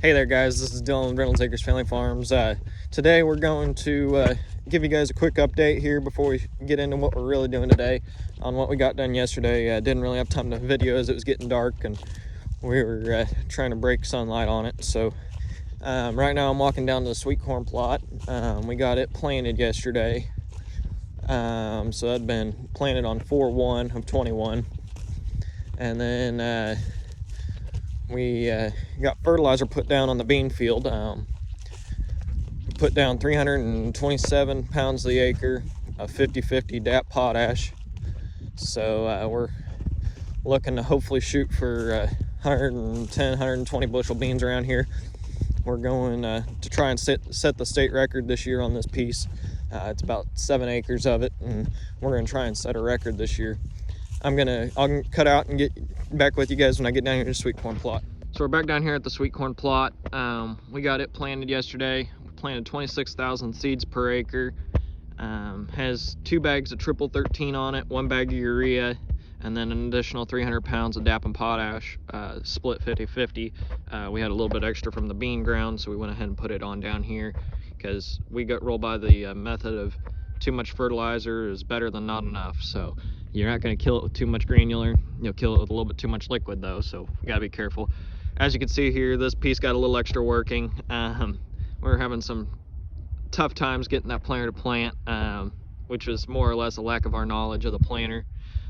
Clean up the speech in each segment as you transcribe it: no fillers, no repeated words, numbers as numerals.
Hey there guys, this is Dylan, Reynolds Acres Family Farms. Today we're going to give you guys a quick update here before we get into what we're really doing today on what we got done yesterday. Didn't really have time to video as it was getting dark and we were trying to break sunlight on it. So right now I'm walking down to the sweet corn plot. We got it planted yesterday. So that'd been planted on 4/1 of 21. And then we got fertilizer put down on the bean field. Put down 327 pounds the acre of 50/50 DAP potash. So we're looking to hopefully shoot for 110, 120 bushel beans around here. We're going to try and set the state record this year on this piece. It's about 7 acres of it, and we're going to try and set a record this year. I'll cut out and get back with you guys when I get down here to the sweet corn plot. So we're back down here at the sweet corn plot. We got it planted yesterday. We planted 26,000 seeds per acre. Has 2 bags of triple 13 on it, 1 bag of urea, and then an additional 300 pounds of DAP and potash, split 50/50. We had a little bit extra from the bean ground, so we went ahead and put it on down here because we got rolled by the method of too much fertilizer is better than not enough. So you're not going to kill it with too much granular. You'll kill it with a little bit too much liquid though, so you got to be careful. As you can see here, this piece got a little extra working. We're having some tough times getting that planter to plant, which was more or less a lack of our knowledge of the planter.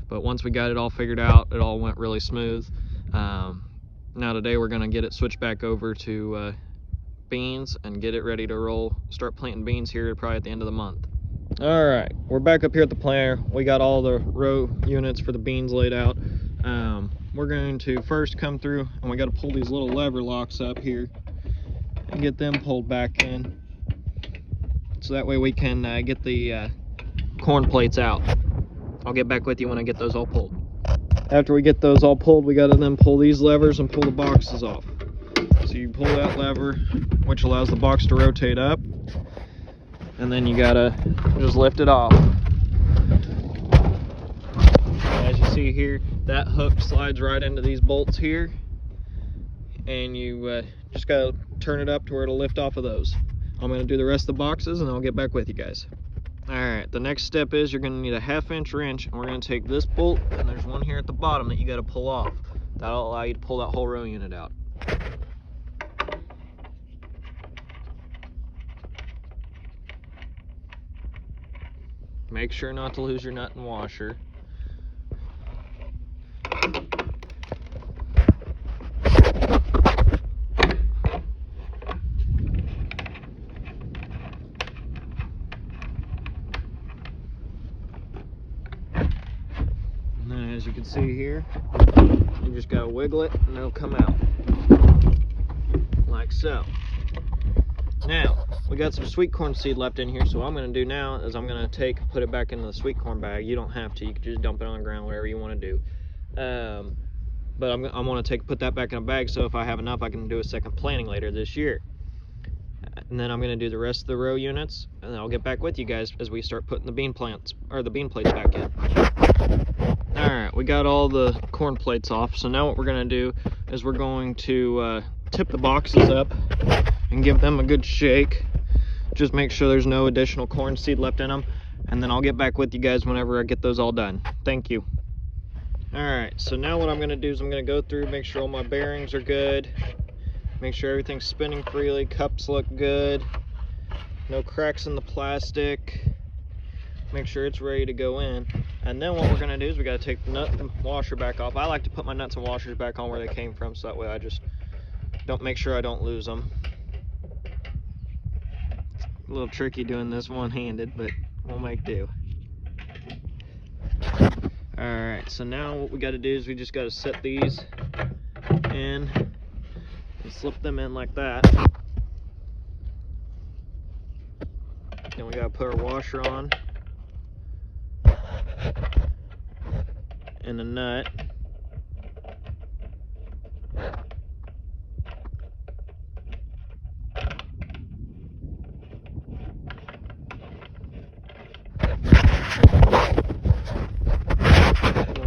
But once we got it all figured out, it all went really smooth. Now today we're going to get it switched back over to beans and get it ready to roll. Start planting beans here probably at the end of the month. All right, we're back up here at the planter. We got all the row units for the beans laid out. We're going to first come through and we got to pull these little lever locks up here and get them pulled back in, so that way we can get the corn plates out. I'll get back with you when I get those all pulled. After we get those all pulled, we got to then pull these levers and pull the boxes off. So you pull that lever, which allows the box to rotate up, and then you gotta just lift it off. As you see here, that hook slides right into these bolts here, and you just gotta turn it up to where it'll lift off of those. I'm gonna do the rest of the boxes and I'll get back with you guys. Alright, the next step is you're gonna need a 1/2 wrench, and we're gonna take this bolt, and there's one here at the bottom that you gotta pull off. That'll allow you to pull that whole row unit out. Make sure not to lose your nut and washer. And then as you can see here, you just gotta wiggle it and it'll come out. Like so. Now, we got some sweet corn seed left in here, so what I'm going to do now is I'm going to put it back into the sweet corn bag. You don't have to, you can just dump it on the ground, whatever you want to do. But I want to put that back in a bag, so if I have enough I can do a second planting later this year. And then I'm going to do the rest of the row units, and I'll get back with you guys as we start putting the bean plates back in. Alright, we got all the corn plates off, so now what we're going to do is we're going to tip the boxes up and give them a good shake. Just make sure there's no additional corn seed left in them, and then I'll get back with you guys whenever I get those all done. Thank you. Alright, so now what I'm going to do is I'm going to go through, make sure all my bearings are good, make sure everything's spinning freely, cups look good, no cracks in the plastic, make sure it's ready to go in. And then what we're going to do is we got to take the nut and washer back off. I like to put my nuts and washers back on where they came from, so that way I just make sure I don't lose them. A little tricky doing this one-handed, but we'll make do. Alright, so now what we got to do is we just got to set these in and slip them in like that. Then we got to put our washer on and a nut.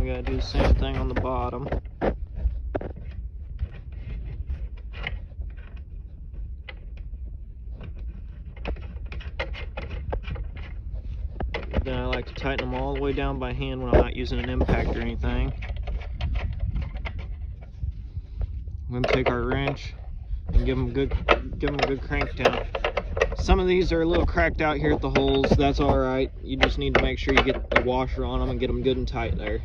We gotta do the same thing on the bottom. like to tighten them all the way down by hand when I'm not using an impact or anything. We're gonna take our wrench and give them a good crank down. Some of these are a little cracked out here at the holes. That's all right. You just need to make sure you get the washer on them and get them good and tight there.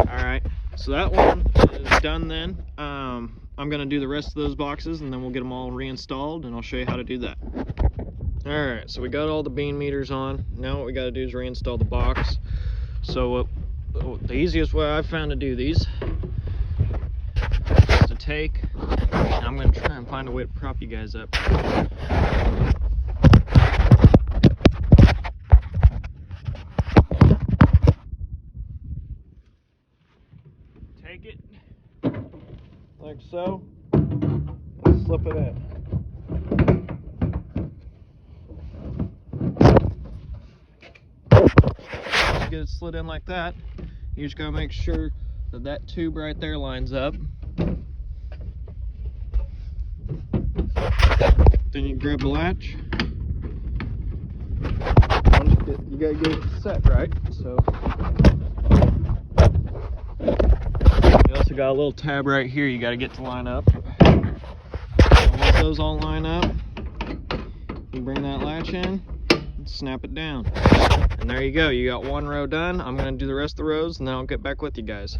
All right, so that one is done then. I'm gonna do the rest of those boxes and then we'll get them all reinstalled and I'll show you how to do that. All right, so we got all the bean meters on. Now what we gotta do is reinstall the box. So the easiest way I've found to do these is to take, and I'm gonna try and find a way to prop you guys up. Take it like so and slip it in. Get it slid in like that. You just gotta make sure that that tube right there lines up. Then you grab the latch. You gotta get it set right. So you also got a little tab right here you gotta get to line up. And once those all line up, you bring that latch in and snap it down. And there you go, you got one row done. I'm gonna do the rest of the rows and then I'll get back with you guys.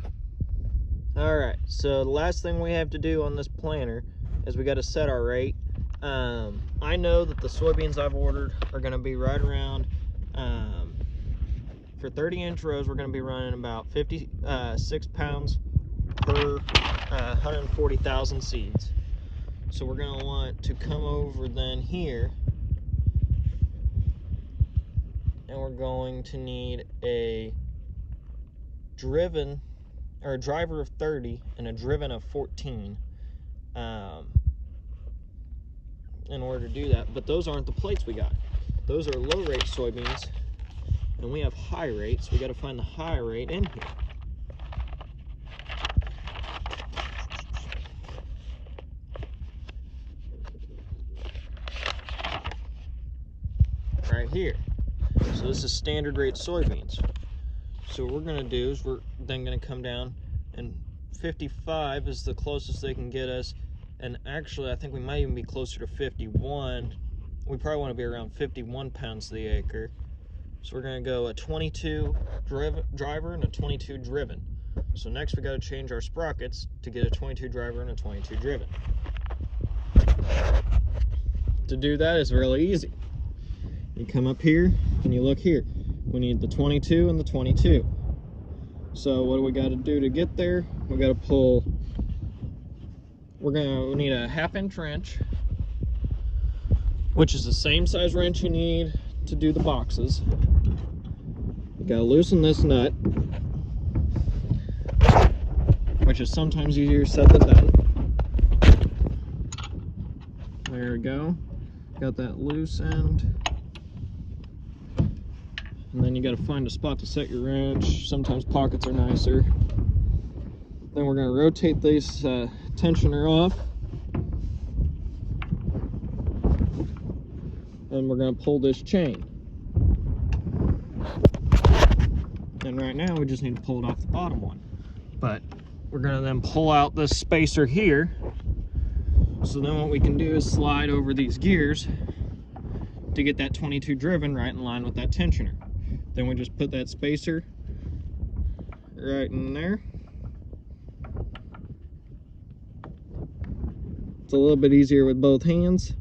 All right, so the last thing we have to do on this planter is we gotta set our rate. I know that the soybeans I've ordered are gonna be right around, for 30-inch rows, we're gonna be running about 56 pounds per 140,000 seeds. So we're gonna want to come over then here, and we're going to need a driven, or a driver of 30 and a driven of 14 in order to do that. But those aren't the plates we got. Those are low rate soybeans, and we have high rates. We got to find the high rate in here. Right here. So this is standard rate soybeans. So what we're going to do is we're then going to come down, and 55 is the closest they can get us. And actually, I think we might even be closer to 51. We probably want to be around 51 pounds to the acre. So we're going to go a 22 driver and a 22 driven. So next we got to change our sprockets to get a 22 driver and a 22 driven. To do that is really easy. You come up here and you look here. We need the 22 and the 22. So what do we got to do to get there? We got to pull. We need a 1/2-inch wrench, which is the same size wrench you need to do the boxes. You got to loosen this nut, which is sometimes easier said than done. There we go. Got that loose end. And then you got to find a spot to set your wrench. Sometimes pockets are nicer. Then we're going to rotate this tensioner off. And we're going to pull this chain. And right now we just need to pull it off the bottom one. But we're going to then pull out this spacer here. So then what we can do is slide over these gears to get that 22 driven right in line with that tensioner. Then we just put that spacer right in there. It's a little bit easier with both hands.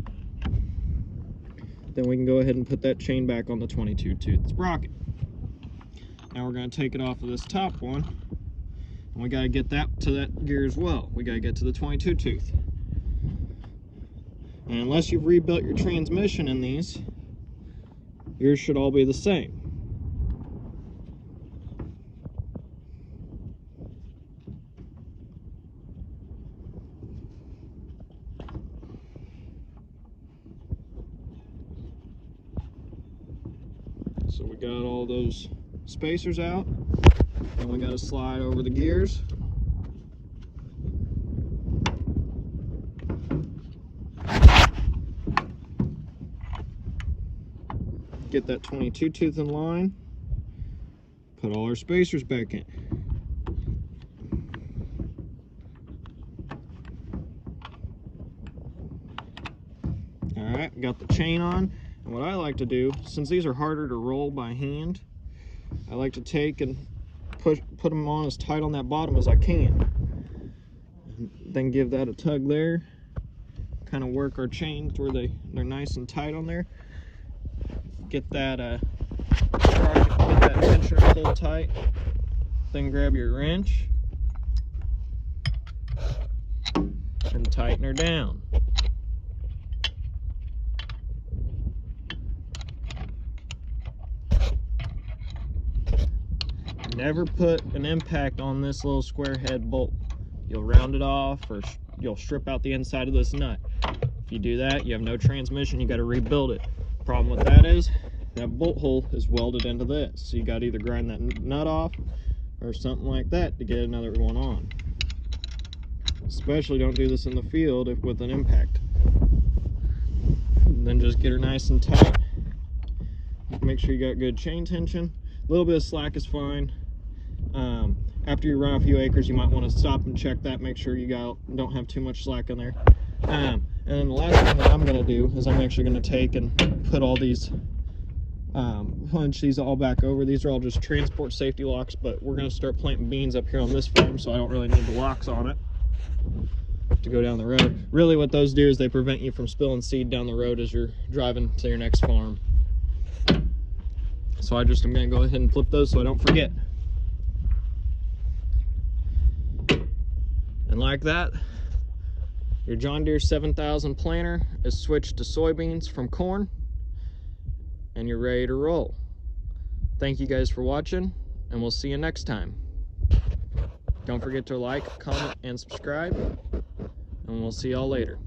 Then we can go ahead and put that chain back on the 22 tooth sprocket. Now we're going to take it off of this top one, and we got to get that to that gear as well. We got to get to the 22 tooth. And unless you've rebuilt your transmission in these, yours should all be the same. So we got all those spacers out, and we got to slide over the gears. get that 22 tooth in line, put all our spacers back in. All right, got the chain on. And what I like to do, since these are harder to roll by hand, I like to take and put them on as tight on that bottom as I can. And then give that a tug there. Kind of work our chains where they're nice and tight on there. Get that tensioner pulled tight. Then grab your wrench and tighten her down. Never put an impact on this little square head bolt. You'll round it off, or you'll strip out the inside of this nut. If you do that, you have no transmission, you got to rebuild it. Problem with that is that bolt hole is welded into this, so you got to either grind that nut off or something like that to get another one on. Especially don't do this in the field with an impact. And then just get her nice and tight. Make sure you got good chain tension. A little bit of slack is fine. After you run a few acres, you might want to stop and check that, make sure you don't have too much slack in there. And then the last thing that I'm going to do is I'm actually going to take and put all these, punch these all back over. These are all just transport safety locks, but we're going to start planting beans up here on this farm, so I don't really need the locks on it to go down the road. Really what those do is they prevent you from spilling seed down the road as you're driving to your next farm. So I'm going to go ahead and flip those so I don't forget. And like that, your John Deere 7000 planter is switched to soybeans from corn, and you're ready to roll. Thank you guys for watching, and we'll see you next time. Don't forget to like, comment, and subscribe, and we'll see y'all later.